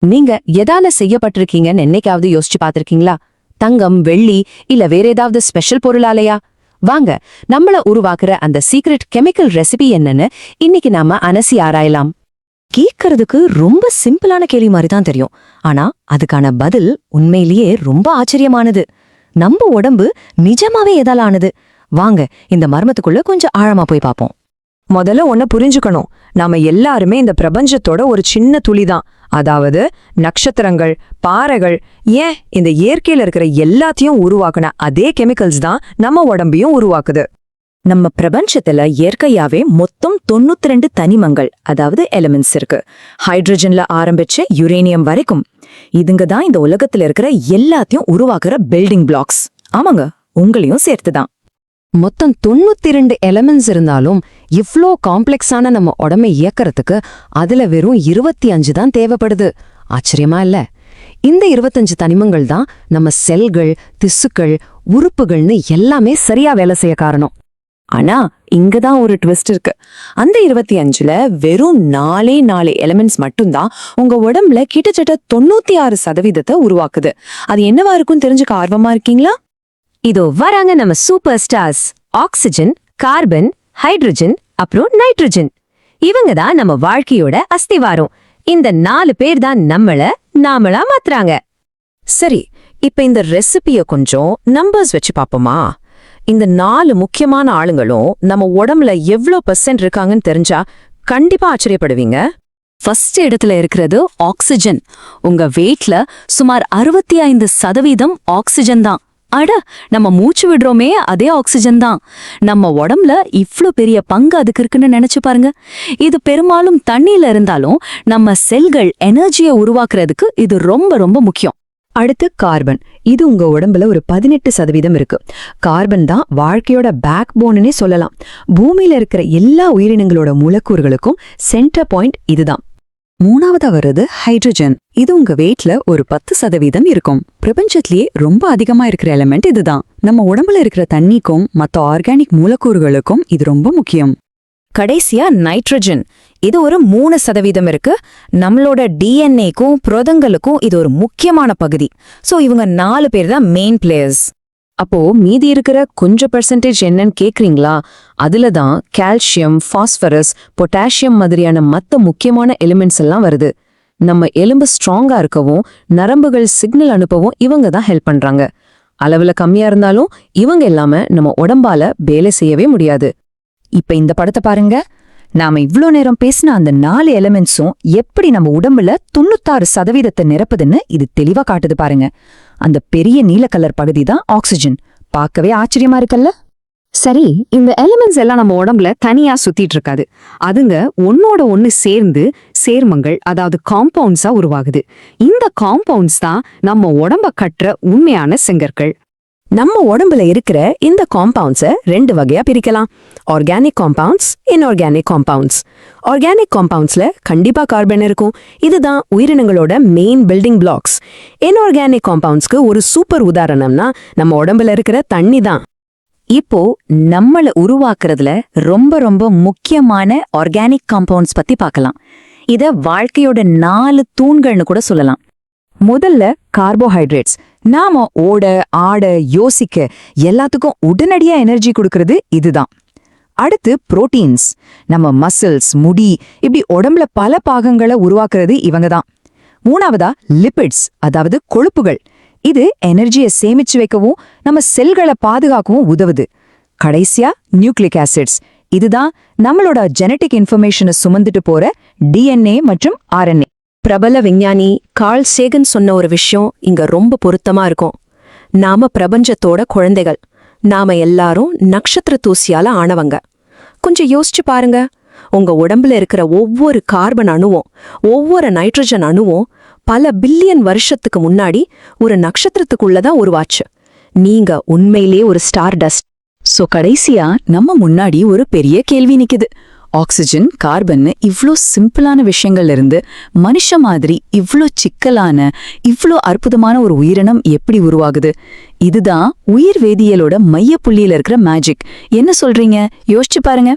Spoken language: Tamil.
நீங்க எதால செய்யப்பட்டிருக்கீங்கன்னு என்னைக்காவது யோசிச்சு பார்த்திருக்கீங்களா? தங்கம், வெள்ளி இல்ல வேற ஏதாவது ஸ்பெஷல் பொருளாலையா? வாங்க, நம்மள உருவாக்குற அந்த சீக்ரெட் கெமிக்கல் ரெசிபி என்னன்னு இன்னைக்கு நாம அலசி ஆராயலாம். கேட்கறதுக்கு ரொம்ப சிம்பிளான கேள்வி மாதிரி தான் தெரியும். ஆனா அதுக்கான பதில் உண்மையிலேயே ரொம்ப ஆச்சரியமானது. நம்ம உடம்பு நிஜமாவே எதால ஆனது? வாங்க இந்த மர்மத்துக்குள்ள கொஞ்சம் ஆழமா போய் பார்ப்போம். முதல்ல ஒன்ன புரிஞ்சுக்கணும். நாம எல்லாருமே இந்த பிரபஞ்சத்தோட ஒரு சின்ன துளிதான். அதாவது நட்சத்திரங்கள், பாறைகள், ஏன் இந்த இயற்கையில இருக்கிற எல்லாத்தையும் உருவாக்குன அதே கெமிக்கல்ஸ் தான் நம்ம உடம்பையும் உருவாக்குது. நம்ம பிரபஞ்சத்துல இயற்கையாவே மொத்தம் 92 தனிமங்கள், அதாவது எலிமெண்ட்ஸ் இருக்கு. ஹைட்ரஜன்ல ஆரம்பிச்ச யுரேனியம் வரைக்கும். இதுங்க தான் இந்த உலகத்துல இருக்கிற எல்லாத்தையும் உருவாக்குற பில்டிங் பிளாக்ஸ். ஆமாங்க, உங்களையும் சேர்த்துதான். மொத்தம் 92 எலிமெண்ட்ஸ் இருந்தாலும் இவ்ளோ காம்ப்ளெக்ஸான நம்ம உடம்பை இயக்கறதுக்கு அதுல வெறும் 25 தான் தேவைப்படுது. ஆச்சரியமா இல்ல? இந்த 25 தனிமங்கள் தான் நம்ம செல்கள், திசுக்கள், உறுப்புகள்னு எல்லாமே சரியா வேலை செய்ய காரணம். ஆனா இங்கதான் ஒரு ட்விஸ்ட் இருக்கு. அந்த 25ல வெறும் 4 எலிமெண்ட்ஸ் மட்டும்தான் உங்க உடம்புல கிட்டத்தட்ட 96% உருவாக்குது. அது என்னவா இருக்கும்னு தெரிஞ்சுக்க ஆர்வமா இருக்கீங்களா? இதோ வராங்க நம்ம super stars. Oxygen, carbon, hydrogen, அப்புறம் நைட்ரஜன். இவங்க தான் நம்ம வாழ்க்கையோட அஸ்திவாரம். இந்த 4 பேர் தான் நாமளா மாத்துறாங்க. சரி, இப்ப இந்த ரெசிபிய கொஞ்சம் நம்பர்ஸ் வச்சு பாப்போமா? இந்த 4 முக்கியமான ஆளுங்களும் நம்ம உடம்புல எவ்வளவு % இருக்காங்கன்னு தெரிஞ்சா கண்டிப்பா ஆச்சரியப்படுவீங்க. ஃபர்ஸ்ட் இடத்துல இருக்கிறது ஆக்சிஜன். உங்க வெயிட்ல சுமார் 65% ஆக்சிஜன் தான். அட, நம்ம மூச்சு விடுறோமே அதே ஆக்சிஜன் தான். நம்ம உடம்புல இவ்ளோ பெரிய பங்கு அதுக்கு இருக்குன்னு நினைச்சு பாருங்க. இது பெரும்பாலும் தண்ணியில இருந்தாலும் நம்ம செல்கள் எனர்ஜியை உருவாக்குறதுக்கு இது ரொம்ப ரொம்ப முக்கியம். அடுத்து கார்பன். இது உங்க உடம்புல ஒரு 18% இருக்கு. கார்பன் தான் வாழ்க்கையோட பேக் போனுன்னே சொல்லலாம். பூமியில இருக்கிற எல்லா உயிரினங்களோட மூலக்கூறுகளுக்கும் சென்டர் பாயிண்ட் இதுதான். மூணாவதா வருது ஹைட்ரஜன். இது உங்க வெயிட்ல ஒரு 10% இருக்கும். பிரபஞ்சத்திலேயே ரொம்ப அதிகமா இருக்கிற எலிமெண்ட் இதுதான். நம்ம உடம்புல இருக்கிற தண்ணிக்கும் மத்த ஆர்கானிக் மூலக்கூறுகளுக்கும் இது ரொம்ப முக்கியம். கடைசியா நைட்ரஜன். இது ஒரு 3% இருக்கு. நம்மளோட டிஎன்ஏக்கும் புரதங்களுக்கும் இது ஒரு முக்கியமான பகுதி. சோ இவங்க 4 பேர் தான் மெயின் பிளேயர்ஸ். அப்போ மீதி இருக்கிற கொஞ்சம் % என்னன்னு கேக்குறீங்களா? அதுல தான் கால்சியம், பாஸ்பரஸ், பொட்டாசியம் மாதிரியான மத்த முக்கியமான எலிமெண்ட்ஸ் எல்லாம் வருது. நம்ம எலும்பு ஸ்ட்ராங்கா இருக்கவும் நரம்புகள் சிக்னல் அனுப்பவும் இவங்க தான் ஹெல்ப் பண்றாங்க. அளவுல கம்மியா இருந்தாலும் இவங்க இல்லாம நம்ம உடம்பால வேலை செய்யவே முடியாது. இப்ப இந்த படத்தை பாருங்க. நாம இவ்ளோ நேரம் பேசின அந்த 4 எலிமெண்ட்ஸும் எப்படி நம்ம உடம்புல 96% நிரப்புதுன்னு இது தெளிவா காட்டுது பாருங்க. அந்த பெரிய நீல கலர் பகுதி தான் ஆக்சிஜன். பார்க்கவே ஆச்சரியமா இருக்குல்ல? சரி, இந்த எலிமெண்ட்ஸ் எல்லாம் நம்ம உடம்புல தனியா சுத்திட்டு இருக்காது. அதுங்க ஒன்னோட ஒன்னு சேர்ந்து சேர்மங்கள், அதாவது காம்பவுண்ட்ஸா உருவாகுது. இந்த காம்பவுண்ட்ஸ் தான் நம்ம உடம்ப கட்டுற உண்மையான செங்கற்கள். நம்ம உடம்புல இருக்கிற இந்த காம்பவுண்ட்ஸை 2 வகையா பிரிக்கலாம். Organic compounds, inorganic compounds. Organic காம்பவுண்ட்ஸ்ல கண்டிப்பா கார்பன் இருக்கும். இதுதான் உயிரினங்களோட மெயின் பில்டிங் பிளாக்ஸ். இன்ஆர்கானிக் காம்பவுண்ட்ஸ்க்கு ஒரு சூப்பர் உதாரணம்னா நம்ம உடம்புல இருக்கிற தண்ணி தான். இப்போ நம்மள உருவாக்குறதுல ரொம்ப ரொம்ப முக்கியமான ஆர்கானிக் காம்பவுண்ட்ஸ் பத்தி பார்க்கலாம். இத வாழ்க்கையோட 4 தூண்கள்னு கூட சொல்லலாம். முதல்ல கார்போஹைட்ரேட்ஸ். நாம ஓட, ஆட, யோசிக்க எல்லாத்துக்கும் உடனடியா எனர்ஜி கொடுக்கறது இதுதான். அடுத்து புரோட்டீன்ஸ். நம்ம மசில்ஸ், முடி, இப்படி உடம்புல பல பாகங்களை உருவாக்குறது இவங்க தான். மூணாவதா லிபிட்ஸ், அதாவது கொழுப்புகள். இது எனர்ஜியை சேமிச்சு வைக்கவும் நம்ம செல்களை பாதுகாக்கவும் உதவுது. கடைசியா நியூக்ளிக் ஆசிட்ஸ். இதுதான் நம்மளோட ஜெனட்டிக் இன்ஃபர்மேஷனை சுமந்துட்டு போற டிஎன்ஏ மற்றும் ஆர்என்ஏ. பிரபல விஞ்ஞானி கார்ல் சேகன் சொன்ன ஒரு விஷயம் இங்க ரொம்ப பொருத்தமா இருக்கும். நாம பிரபஞ்சத்தோட குழந்தைகள். நாம எல்லாரும் நட்சத்திர தூசியால ஆனவங்க. கொஞ்சம் யோசிச்சு பாருங்க. உங்க உடம்புல இருக்கிற ஒவ்வொரு கார்பன் அணுவும், ஒவ்வொரு நைட்ரஜன் அணுவும் பல பில்லியன் வருஷத்துக்கு முன்னாடி ஒரு நட்சத்திரத்துக்குள்ளதான் உருவாச்சு. நீங்க உண்மையிலே ஒரு ஸ்டார் டஸ்ட். சோ கடைசியா நம்ம முன்னாடி ஒரு பெரிய கேள்வி நிக்குது. ஆக்சிஜன், கார்பன் இவ்ளோ சிம்பிளான விஷயங்கள்ல இருந்து மனுஷ மாதிரி இவ்ளோ சிக்கலான, இவ்ளோ அற்புதமான ஒரு உயிரினம் எப்படி உருவாகுது? இதுதான் உயிர் வேதியியலோட மைய புள்ளியில இருக்கிற மேஜிக். என்ன சொல்றீங்க? யோசிச்சு பாருங்க.